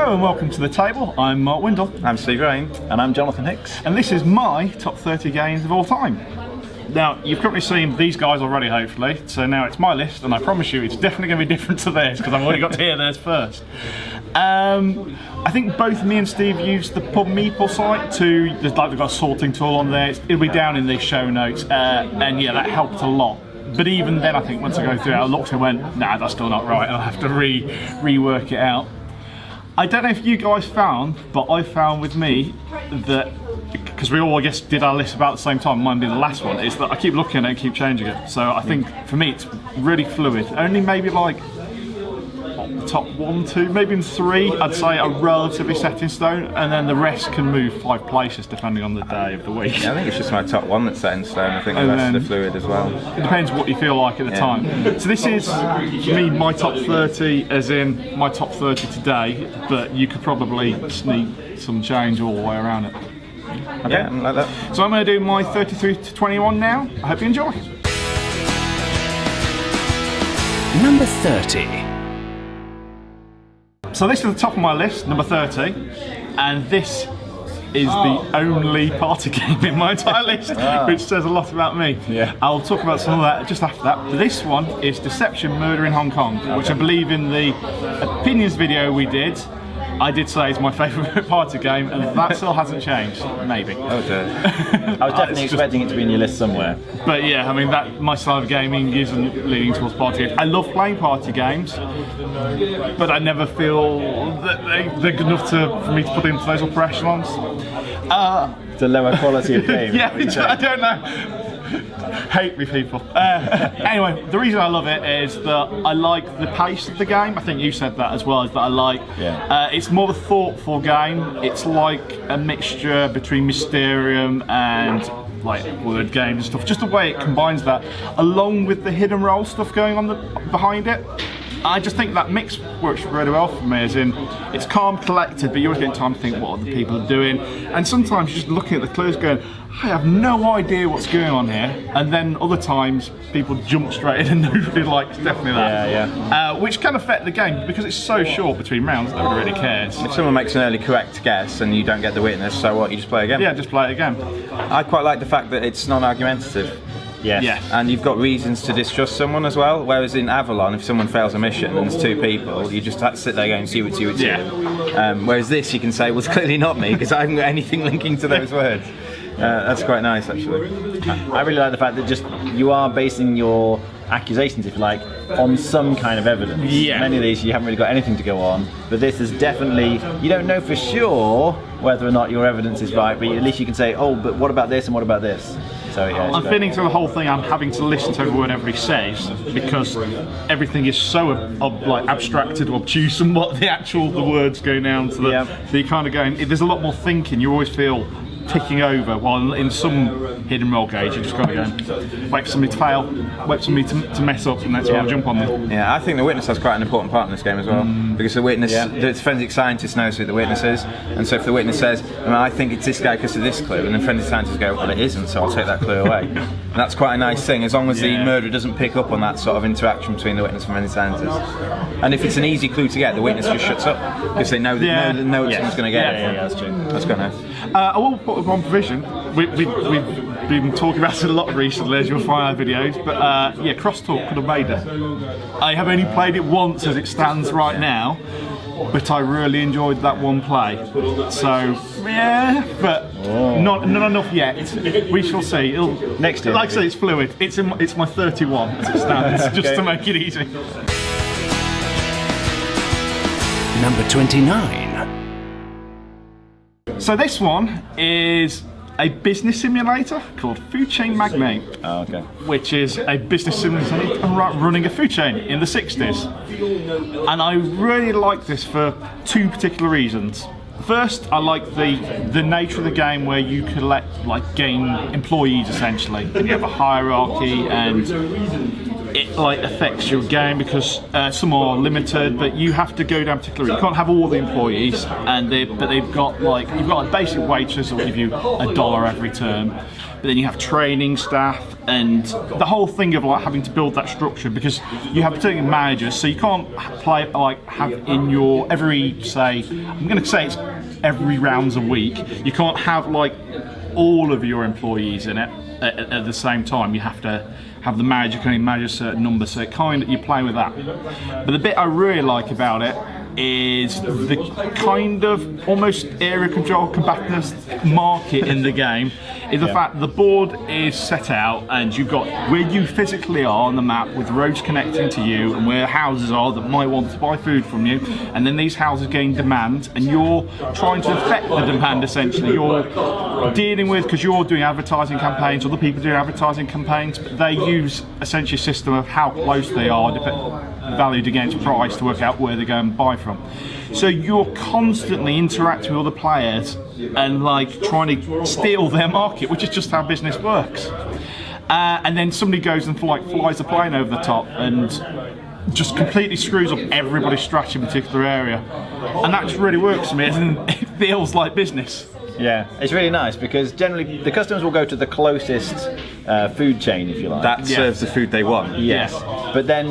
Hello and welcome to the table. I'm Mark Windle. I'm Steve Rain. And I'm Jonathan Hicks. And this is my top 30 games of all time. Now, you've currently seen these guys already, hopefully, so now it's my list, and I promise you it's definitely going to be different to theirs, because I've already got to hear theirs first. I think both me and Steve used the Pub Meeple site to, they've got a sorting tool on there, it'll be down in the show notes, and yeah, that helped a lot. But even then, I think once I go through it, I looked and went, nah, that's still not right, I'll have to rework it out. I don't know if you guys found, but I found with me that, because we all, I guess, did our list about the same time, mine being the last one, is that I keep looking at it and keep changing it. So I think, for me, it's really fluid. Only maybe like, the top 1, 2, maybe in 3, I'd say are relatively set in stone, and then the rest can move 5 places depending on the day of the week. Yeah, I think it's just my top 1 that's set in stone. I think the rest are fluid as well. It depends what you feel like at the time. So this is, for me, my top 30, as in my top 30 today, but you could probably sneak some change all the way around it. Okay. Yeah, like that. So I'm going to do my 33 to 21 now. I hope you enjoy. Number 30. So this is the top of my list, number 30, and this is the only party game in my entire list, which says a lot about me. Yeah. I'll talk about some of that just after that. This one is Deception Murder in Hong Kong, which I believe in the opinions video we did, I did say it's my favourite party game, and that still hasn't changed. Maybe. Oh dear. I was definitely expecting it to be in your list somewhere. But yeah, I mean, that my style of gaming isn't leaning towards party games. I love playing party games, but I never feel that they're good enough for me to put into those upper echelons. It's a lower quality of game. Yeah, I don't know. Hate me, people. Anyway, the reason I love it is that I like the pace of the game. I think you said that as well, is that I like it's more of a thoughtful game. It's like a mixture between Mysterium and like word games and stuff. Just the way it combines that, along with the hidden role stuff going on behind it. I just think that mix works really well for me, as in it's calm, collected, but you're always getting time to think what other people are doing, and sometimes you're just looking at the clues going, I have no idea what's going on here, and then other times people jump straight in and nobody likes definitely that. Which can affect the game, because it's so short between rounds, nobody really cares. If someone makes an early correct guess and you don't get the witness, so what, you just play again? Yeah, just play it again. I quite like the fact that it's non-argumentative. Yes. Yeah. And you've got reasons to distrust someone as well, whereas in Avalon, if someone fails a mission and there's 2 people, you just have to sit there going, see what you. Whereas this, you can say, well, it's clearly not me, because I haven't got anything linking to those words. That's quite nice, actually. I really like the fact that just you are basing your accusations, if you like, on some kind of evidence. Yeah. Many of these you haven't really got anything to go on, but this is definitely, you don't know for sure whether or not your evidence is right, but at least you can say, oh, but what about this and what about this? So yeah, I'm feeling through the whole thing, I'm having to listen to every word everybody says, because everything is so like abstracted or obtuse, and what the words go down to so you're kind of going, there's a lot more thinking, you always feel ticking over, while in some hidden roll gauge you're just kind of going, wait for somebody to fail, wait for somebody to mess up, and that's where I'll jump on them. Yeah, I think the witness has quite an important part in this game as well, because the witness, the forensic scientist knows who the witness is, and so if the witness says, I think it's this guy because of this clue, and then forensic scientists go, well, it isn't, so I'll take that clue away. And that's quite a nice thing, as long as the murderer doesn't pick up on that sort of interaction between the witness and forensic scientist. And if it's an easy clue to get, the witness just shuts up, because they know that someone's going to get it. Yeah, that's true. That's quite nice. I will put one provision. We've been talking about it a lot recently, as you'll find our videos, but yeah, Crosstalk could have made it. I have only played it once as it stands right now, but I really enjoyed that one play. So yeah, but not enough yet. We shall see. Next year, like I say, it's fluid. It's my 31 as it stands, just to make it easy. Number 29. So this one is a business simulator called Food Chain Magnate, which is a business simulator running a food chain in the 60s. And I really like this for 2 particular reasons. First, I like the nature of the game where you collect, gain employees essentially, and you have a hierarchy, and it affects your game because some are limited, but you have to go down particular. You can't have all the employees, but they've got you've got basic wages that will give you $1 every turn. but then you have training staff and the whole thing of like having to build that structure, because you have particular managers, so you can't play like have in your every, say, I'm going to say it's every rounds a week. You can't have like all of your employees in it at the same time. You have to have the manager can only manage a certain number, so it kind of, you play with that. But the bit I really like about it is the kind of almost area control compactness market in the game is the fact the board is set out and you've got where you physically are on the map with roads connecting to you and where houses are that might want to buy food from you, and then these houses gain demand and you're trying to affect the demand essentially. You're dealing with, because you're doing advertising campaigns, other people doing advertising campaigns, but they use essentially a system of how close they are valued against price to work out where they go and buy from. So you're constantly interacting with other players and like trying to steal their market, which is just how business works. And then somebody goes and flies the plane over the top and just completely screws up everybody's strategy in a particular area. And that just really works for me, and it feels like business. Yeah, it's really nice because generally the customers will go to the closest food chain, if you like. That serves the food they want. Yes, but then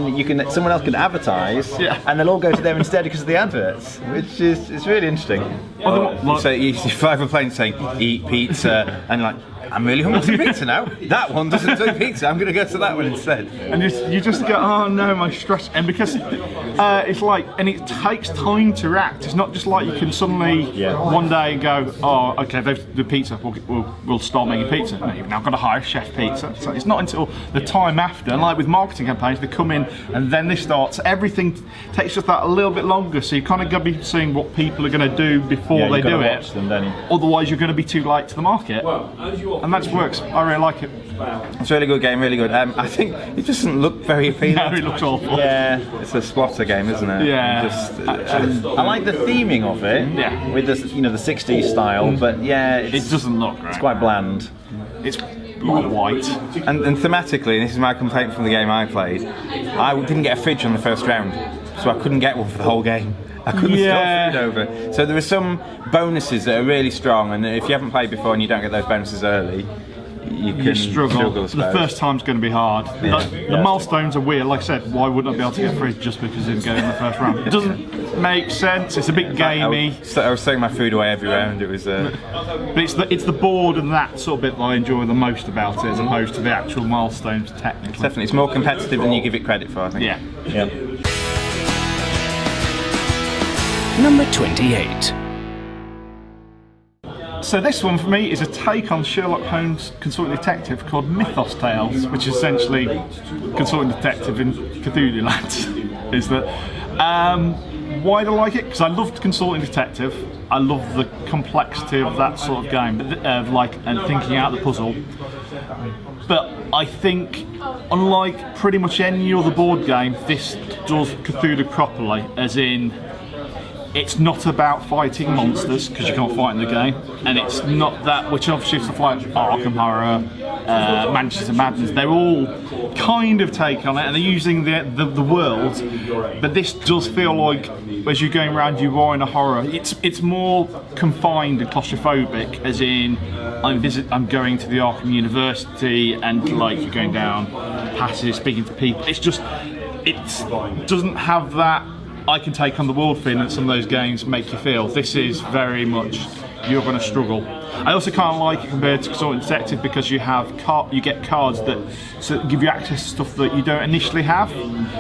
someone else can advertise, and they'll all go to them instead because of the adverts, which is it's really interesting. So you fly over a plane saying "eat pizza," and like, I'm really hungry for pizza now. That one doesn't do pizza. I'm going to go to that one instead. And you just go, oh no, my stress. And because it's like, and it takes time to react. It's not just like you can suddenly one day go, oh, okay, they've the pizza. We'll start making pizza. No, you've now got to hire chef pizza. So it's not until the time after. And like with marketing campaigns, they come in and then they start. So everything takes just that a little bit longer. So you kind of got to be seeing what people are going to do before they do it. Otherwise, you're going to be too late to the market. And that works. I really like it. It's a really good game, really good. I think it just doesn't look very appealing. No, it looks awful. Yeah, it's a splotter game, isn't it? Yeah. I like the theming of it. Yeah. With this, the 60s style, but yeah, it doesn't look right. It's quite bland. It's a lot of white. And thematically, and this is my complaint from the game I played, I didn't get a fridge on the first round, so I couldn't get one for the whole game. I couldn't store food over. So there are some bonuses that are really strong, and if you haven't played before and you don't get those bonuses early, you can struggle. The first time's going to be hard. The milestones are weird. Like I said, why wouldn't I be able to get fridge just because it didn't go in the first round? It doesn't make sense. It's a bit gamey. I was throwing my food away every round. It was. But it's the board and that sort of bit that I enjoy the most about it, as opposed to the actual milestones technically. Definitely, it's more competitive than you give it credit for, I think. Yeah. Number 28. So this one for me is a take on Sherlock Holmes' Consulting Detective called Mythos Tales, which is essentially Consulting Detective in Cthulhu Land. Is that why do I like it? Because I loved Consulting Detective. I love the complexity of that sort of game, and thinking out the puzzle. But I think, unlike pretty much any other board game, this does Cthulhu properly, as in, it's not about fighting monsters, because you can't fight in the game, and it's not that, which obviously stuff like Arkham Horror, Manchester Madness, they're all kind of take on it, and they're using the world, but this does feel like, as you're going around, you are in a horror. It's more confined and claustrophobic, as in, I'm going to the Arkham University, and like you're going down passages, speaking to people. It doesn't have that I can take on the world feeling that some of those games make you feel. This is very much, you're going to struggle. I also kind of like it compared to Consulting Detective because you get cards that give you access to stuff that you don't initially have.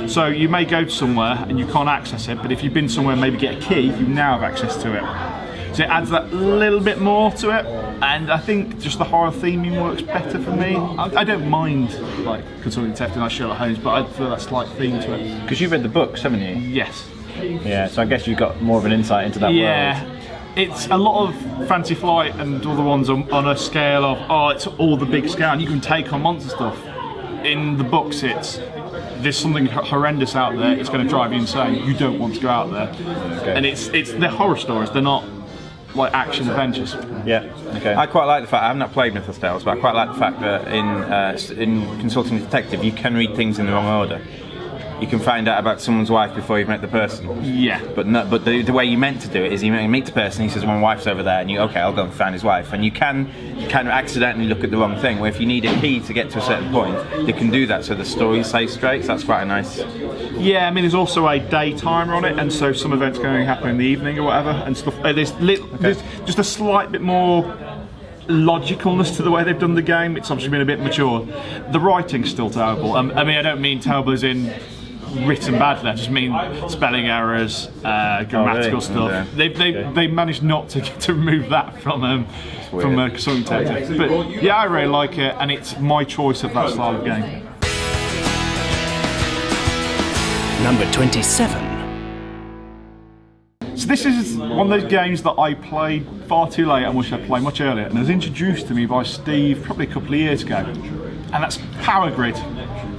So you may go somewhere and you can't access it, but if you've been somewhere, maybe get a key, you now have access to it. So it adds that little bit more to it, and I think just the horror theming works better for me. I don't mind like Consulting Detective and Sherlock Holmes, but I feel that slight theme to it. Because you've read the books, haven't you? Yes. Yeah, so I guess you've got more of an insight into that world. Yeah, it's a lot of Fantasy Flight and other ones on a scale of, it's all the big scale, and you can take on monster stuff. In the books, there's something horrendous out there, it's going to drive you insane, you don't want to go out there. Okay. And they're horror stories, they're not like action adventures. Yeah, okay. I quite like the fact, I have not played Mythos Tales, but I quite like the fact that in Consulting Detective you can read things in the wrong order. you can find out about someone's wife before you've met the person. Yeah. But the way you meant to do it is you meet the person, he says, my wife's over there, and you, okay, I'll go and find his wife. And you can kind of accidentally look at the wrong thing, where if you need a key to get to a certain point, they can do that so the story stays straight, so that's quite a nice... Yeah, I mean, there's also a day timer on it, and so some events going to happen in the evening or whatever, and stuff. There's just a slight bit more logicalness to the way they've done the game. It's obviously been a bit mature. The writing's still terrible. I mean, I don't mean terrible as in written badly. I just mean spelling errors, grammatical stuff. They managed not to remove that from something technical. But yeah, I really like it, and it's my choice of that style of game. Number 27. So this is one of those games that I played far too late and wish I'd played much earlier, and it was introduced to me by Steve probably a couple of years ago, and that's Power Grid.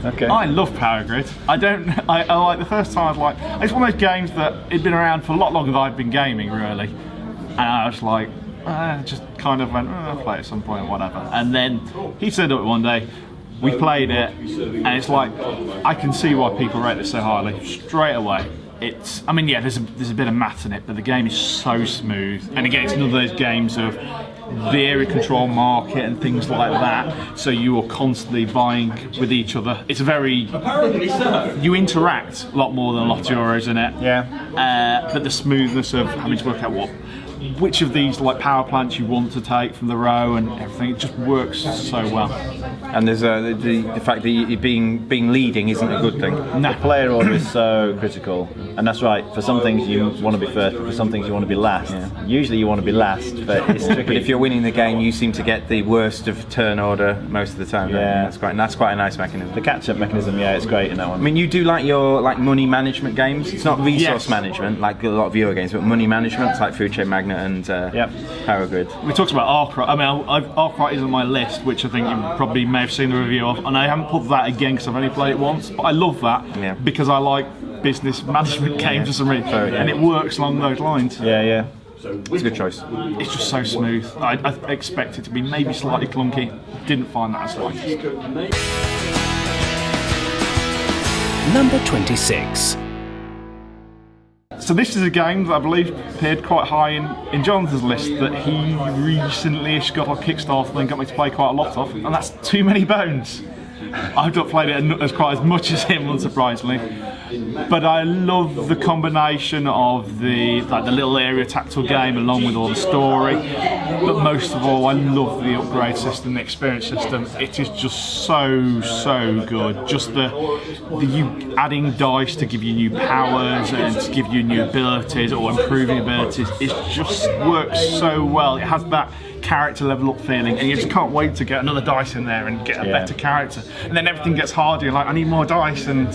Okay. I love Power Grid. I like the first time I was like, it's one of those games that had been around for a lot longer than I've been gaming, really, and I was like, just kind of went, I'll play it at some point, whatever. And then he turned up one day, we played it, and it's like, I can see why people rate this so highly straight away. It's, I mean, yeah, there's a bit of maths in it, but the game is so smooth. And again, it's one of those games of the area control market and things like that. So you are constantly vying with each other. It's a very, you interact a lot more than a lot of Euros in it. Yeah. But the smoothness of having to work out which of these like power plants you want to take from the row and everything, it just works so well. And there's the fact that you being leading isn't a good thing. The player order is so critical, and that's right. For some things you want to be first, but for some things you want to be last. Yeah. Usually you want to be last, but it's tricky. But if you're winning the game, you seem to get the worst of turn order most of the time. Yeah, that's quite a nice mechanism. The catch-up mechanism, yeah, it's great in that one. I mean, you do like your money management games. It's not resource management like a lot of Euro games, but money management like Food Chain Magnet and Power Grid. We talked about Arkwright. I mean, Arkwright is on my list, which I think you probably may have seen the review of, and I haven't put that again because I've only played it once. But I love that because I like business management games for some reason, and it works along those lines. Yeah. It's a good choice. It's just so smooth. I expect it to be maybe slightly clunky. Didn't find that as like. Number 26. So this is a game that I believe appeared quite high in Jonathan's list that he recently-ish got on Kickstarter and got me to play quite a lot of, and that's Too Many Bones. I've not played it quite as much as him, unsurprisingly, but I love the combination of the little area tactile game along with all the story. But most of all, I love the upgrade system, the experience system. It is just so good. Just the you adding dice to give you new powers and to give you new abilities or improving abilities. It just works so well. It has that character level up feeling, and you just can't wait to get another dice in there and get a better character. And then everything gets harder. You're like, I need more dice, and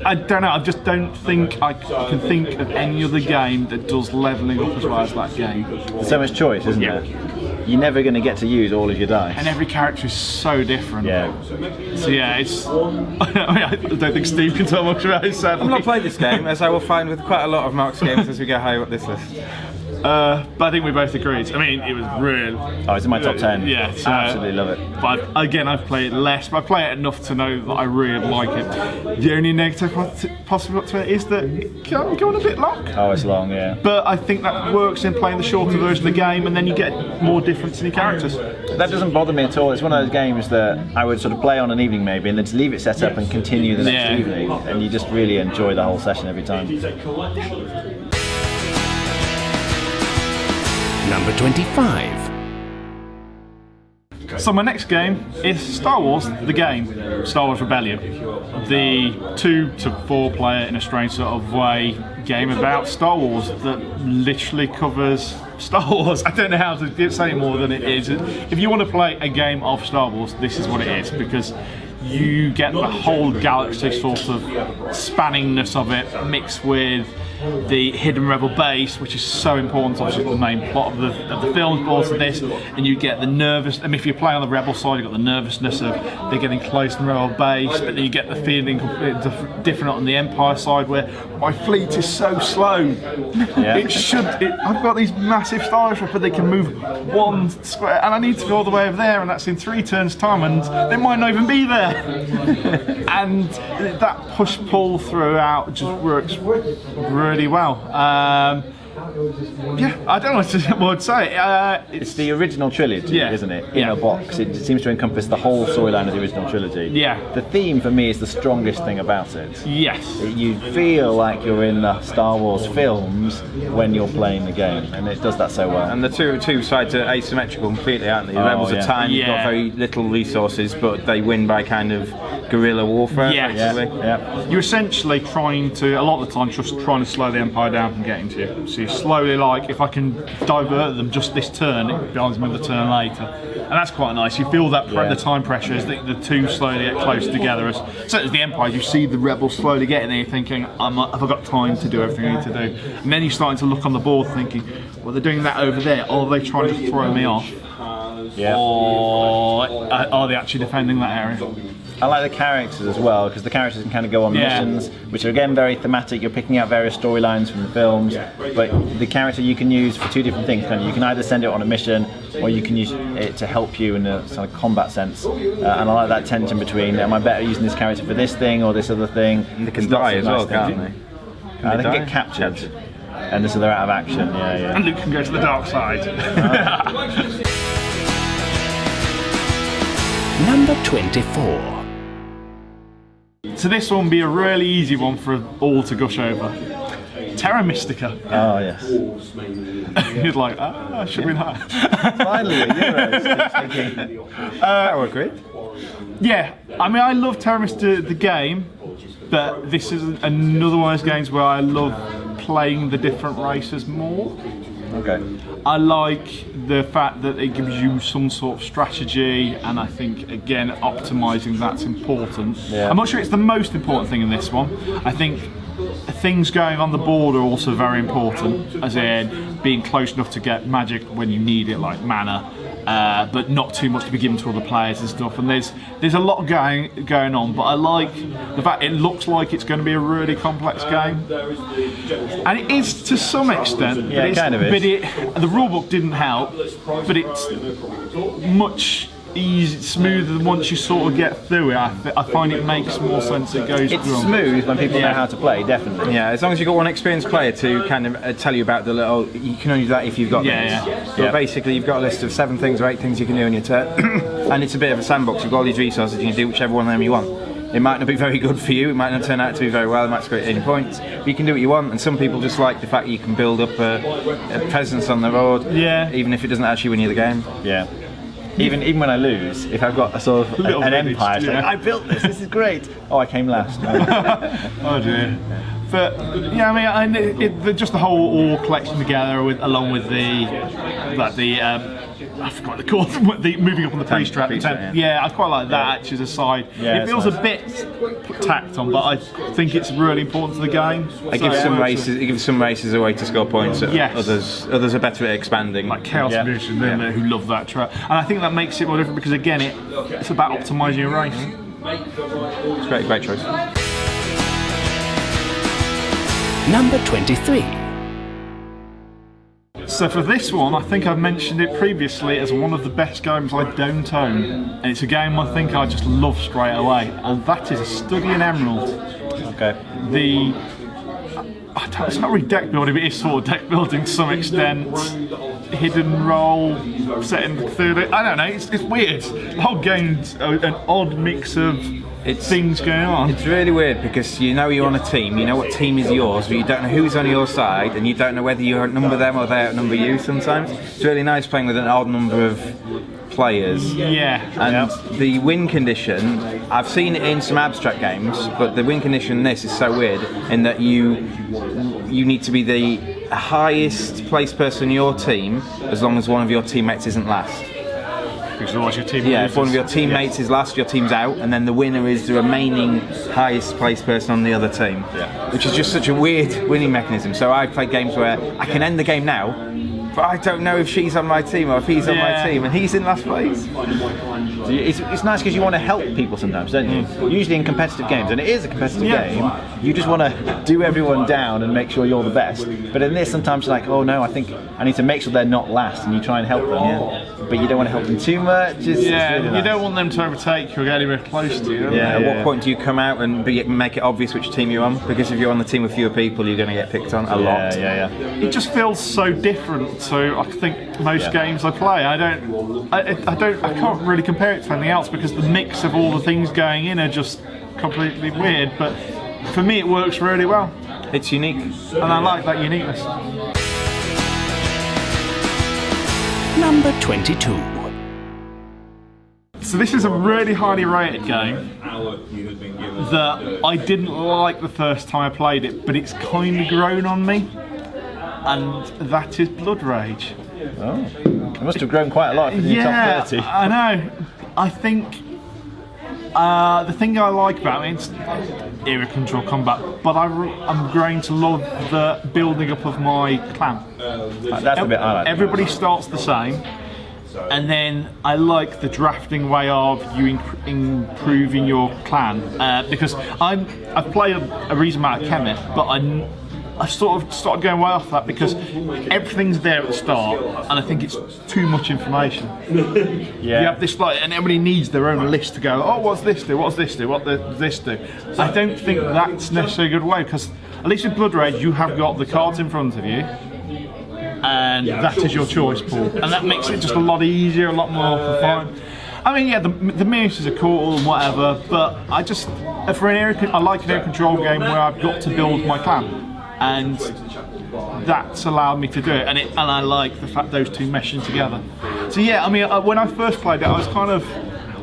I don't know. I just don't think I can think of any other game that does leveling up as well as that game. There's so much choice, isn't there? You're never going to get to use all of your dice. And every character is so different. Yeah. So yeah, it's. I don't think Steve can tell much about it, sadly. I've not played this game, as I will find with quite a lot of Mark's games as we go higher up this list. But I think we both agreed. I mean, it was real. Oh, it's in my top 10. Yeah, so, absolutely love it. But again, I've played it less, but I play it enough to know that I really like it. The only negative possible to it is that it can go on a bit long. Oh, it's long, yeah. But I think that works in playing the shorter version of the game, and then you get more difference in your characters. That doesn't bother me at all. It's one of those games that I would sort of play on an evening maybe, and then just leave it set up and continue the next evening, and you just really enjoy the whole session every time. Number 25. So my next game is Star Wars, the game, Star Wars Rebellion. The 2 to 4 player, in a strange sort of way, game about Star Wars that literally covers Star Wars. I don't know how to say it more than it is. If you want to play a game of Star Wars, this is what it is, because you get the whole galaxy sort of spanningness of it mixed with the hidden rebel base, which is so important, obviously the main plot of the film, but also this, and you get the nervous. I mean, if you play on the rebel side, you have got the nervousness of they're getting close to the rebel base, but then you get the feeling different on the Empire side, where my fleet is so slow. Yeah. I've got these massive starships, but they can move one square, and I need to go all the way over there, and that's in 3 turns time, and they might not even be there. And that push-pull throughout just works really well. Yeah, I don't know what to say. It's the original trilogy, isn't it? In a box. It seems to encompass the whole storyline of the original trilogy. Yeah. The theme for me is the strongest thing about it. Yes. You feel like you're in the Star Wars films when you're playing the game, and it does that so well. And the two sides are asymmetrical completely, aren't they? The Rebels are tiny, got very little resources, but they win by kind of guerrilla warfare. Yes. Yeah. You're essentially trying to, a lot of the time, just trying to slow the Empire down from getting to you. So you slowly, like, if I can divert them just this turn, it becomes another turn later. And that's quite nice. You feel that the time pressure as the two slowly get close together. So as the Empire, you see the Rebels slowly getting there, you're thinking, have I got time to do everything I need to do? And then you're starting to look on the board thinking, well, they're doing that over there. Are they trying to throw me off? Yeah. Or are they actually defending that area? I like the characters as well, because the characters can kind of go on missions, which are again very thematic. You're picking out various storylines from the films, but the character you can use for two different things. You can either send it on a mission, or you can use it to help you in a sort of combat sense. And I like that tension between, am I better using this character for this thing or this other thing? And they can die as well, can't they? They can get captured, and so they're out of action. Yeah. And Luke can go to the dark side. Number 24. So this one will be a really easy one for all to gush over. Terra Mystica. Oh yes. You're like, I should be that. Finally, a Euro. Power grid. Yeah, I mean, I love Terra Mystica the game, but this is another one of those games where I love playing the different races more. Okay. I like the fact that it gives you some sort of strategy, and I think, again, optimising that's important. Yeah. I'm not sure it's the most important thing in this one. I think things going on the board are also very important, as in being close enough to get magic when you need it, like mana, but not too much to be given to other players and stuff. And there's a lot going on, but I like the fact it looks like it's going to be a really complex game, and it is to some extent. Yeah, it kind of is. But the rulebook didn't help, but it's much smoother than once you sort of get through it. I find it makes more sense. It goes. It's smooth when people know how to play, definitely. Yeah, as long as you've got one experienced player to kind of tell you about the little, you can only do that if you've got these. So basically you've got a list of 7 things or 8 things you can do in your turn, and it's a bit of a sandbox. You've got all these resources, you can do whichever one of them you want. It might not be very good for you, it might not turn out to be very well, it might score 80 points, but you can do what you want, and some people just like the fact that you can build up a presence on the road, even if it doesn't actually win you the game. Yeah. Even when I lose, if I've got a sort of an empire, it's like, I built this is great. Oh, I came last. Oh dear. But yeah, I mean, just the whole all collection together, along with I forgot the call, the moving up on the pre-strat. Yeah, I quite like that actually as a side. It feels a bit tacked on, but I think it's really important to the game. It gives some races a way to score points. Others are better at expanding. Like Chaos Vision, who love that track, and I think that makes it more different because again, it's about optimising your race. It's great choice. Number 23. So for this one, I think I've mentioned it previously as one of the best games I don't own, and it's a game I think I just love straight away, and that is A Study in Emerald. Okay. It's not really deck building, but it's sort of deck building to some extent. Hidden role, setting through it. I don't know. It's weird. The whole game's an odd mix of things going on. It's really weird because you know you're on a team, you know what team is yours, but you don't know who's on your side, and you don't know whether you outnumber them or they outnumber you sometimes. It's really nice playing with an odd number of players. Yeah. And the win condition, I've seen it in some abstract games, but the win condition in this is so weird in that you need to be the highest placed person in your team as long as one of your teammates isn't last. Because otherwise your team if one of your teammates is last, your team's out, and then the winner is the remaining highest placed person on the other team. Which is just such a weird winning mechanism. So I've played games where I can end the game now, but I don't know if she's on my team or if he's on my team, and he's in last place. It's nice because you want to help people sometimes, don't you? Usually in competitive games, and it is a competitive game, you just want to do everyone down and make sure you're the best. But in this, sometimes you're like, oh no, I think I need to make sure they're not last, and you try and help them. but you don't want to help them too much. It's really nice. You don't want them to overtake you or get anywhere close to you. At what point do you come out and make it obvious which team you're on? Because if you're on the team with fewer people, you're going to get picked on a lot. It just feels so different to I think most games I play. I can't really compare it to anything else because the mix of all the things going in are just completely weird. But for me, it works really well. It's unique, and I like that uniqueness. Number 22. So this is a really highly rated game that I didn't like the first time I played it, but it's kind of grown on me, and that is Blood Rage. Oh, it must have grown quite a lot in your top 30. I know. I think the thing I like about it is area control combat, but I'm growing to love the building up of my clan. That's the bit I like. Everybody starts the same, and then I like the drafting way of you improving your clan because I've played a reasonable amount of Kemet, but I sort of started going way off that because everything's there at the start, and I think it's too much information. You have this and everybody needs their own list to go. Oh, what's this do? What's this do? What does this do? I don't think that's necessarily a good way because at least with Blood Rage you have got the cards in front of you, and that is your choice pool, and that makes it just a lot easier, a lot more fun. I mean, the miniatures are cool and whatever, but I like an area control game where I've got to build my clan. And that's allowed me to do it, and I like the fact those two meshing together. So I mean, when I first played it, I was kind of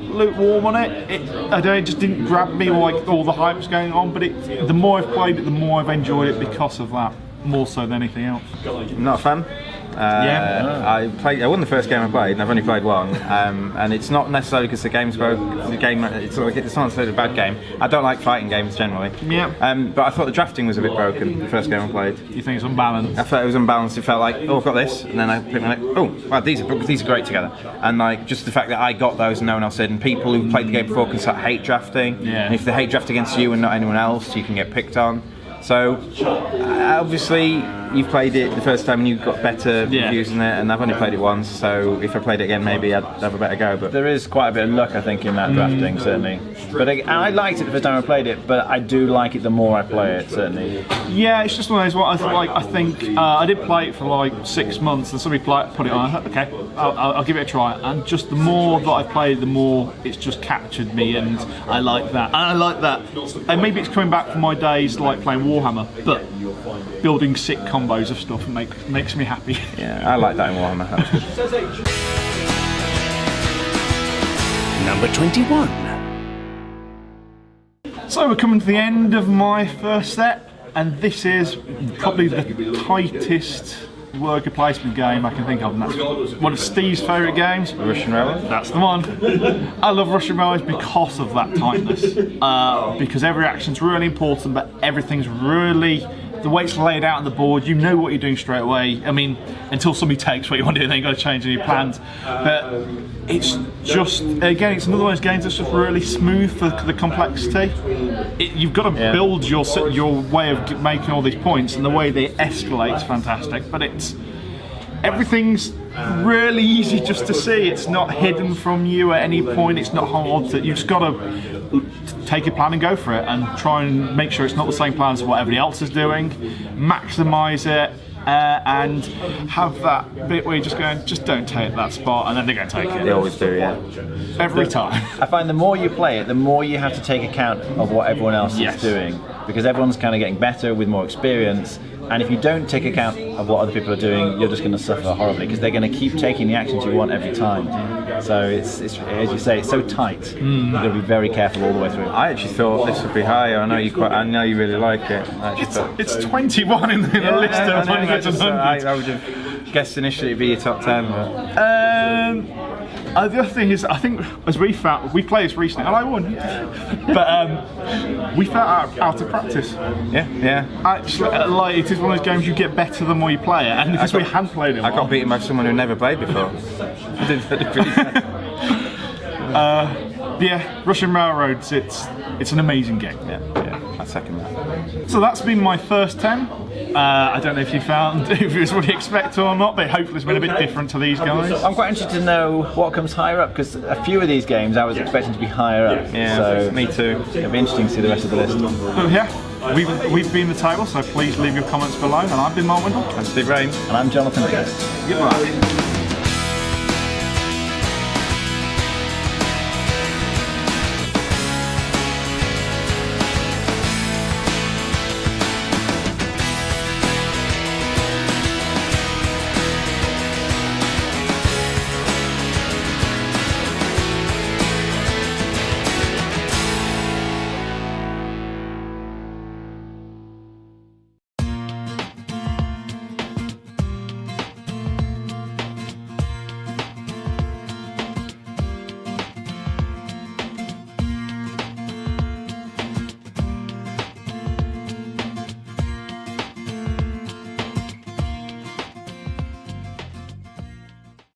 lukewarm on it. It just didn't grab me like all the hype's going on. But the more I've played it, the more I've enjoyed it because of that, more so than anything else. I'm not a fan. I won the first game I played, and I've only played one. And it's not necessarily because the game's broke. It's not necessarily a bad game. I don't like fighting games generally. But I thought the drafting was a bit broken. The first game I played. You think it's unbalanced? I felt it was unbalanced. It felt like, oh, I've got this, and then I picked my oh, wow, these are great together. And like just the fact that I got those and no one else did, and people who played the game before can start hate drafting. And if they hate draft against you and not anyone else, you can get picked on. So obviously you've played it the first time and you've got better reviews in it, and I've only played it once, so if I played it again maybe I'd have a better go. But there is quite a bit of luck I think in that drafting, certainly. But I liked it the first time I played it, but I do like it the more I play it, certainly. Yeah, it's just one of those. I think I did play it for like 6 months, and somebody put it on. I thought, okay, I'll give it a try. And just the more that I played, the more it's just captured me, and I like that. And I like that. And maybe it's coming back from my days like playing Warhammer, but building sick combos of stuff makes me happy. Yeah, I like that in Warhammer. Number 21. So we're coming to the end of my first set, and this is probably the tightest worker placement game I can think of, and that's one of Steve's favourite games. Russian Railways? That's the one. I love Russian Railways because of that tightness. Because every action's really important, but everything's really, the way it's laid out on the board, you know what you're doing straight away. I mean, until somebody takes what you want to do, then you've got to change any plans. But it's just, again, it's another one of those games that's just really smooth for the complexity. You've got to build your way of making all these points, and the way they escalate is fantastic. But everything's really easy just to see. It's not hidden from you at any point. It's not hard to. You've just got to take your plan and go for it, and try and make sure it's not the same plan as what everybody else is doing. Maximise it. And have that bit where you're just going, just don't take that spot, and then they're going to take it. They always do, yeah. Every time. I find the more you play it, the more you have to take account of what everyone else is doing, because everyone's kind of getting better with more experience. And if you don't take account of what other people are doing, you're just going to suffer horribly, because they're going to keep taking the actions you want every time. So it's as you say, it's so tight. You've got to be very careful all the way through. I actually thought this would be higher. I know you really like it. It's 21 in the list of 100 to 100. I would have guessed initially it'd be your top 10. But the other thing is, I think as we played this recently, and I won, but we felt out of practice. Yeah. Actually, like, it is one of those games you get better the more you play it, and because we hadn't played it. I got beaten by someone who never played before. I did pretty bad. Yeah, Russian Railroads, it's an amazing game. Yeah, I second that. So that's been my first 10. I don't know if you found if it was what you expected or not, but hopefully it's been a bit different to these guys. I'm quite interested to know what comes higher up, because a few of these games I was expecting to be higher up. Yeah, so me too. It'll be interesting to see the rest of the list. But yeah, we've been the table, so please leave your comments below. And I've been Mark Windle. And Steve Rain. And I'm Jonathan Pierce. Goodbye.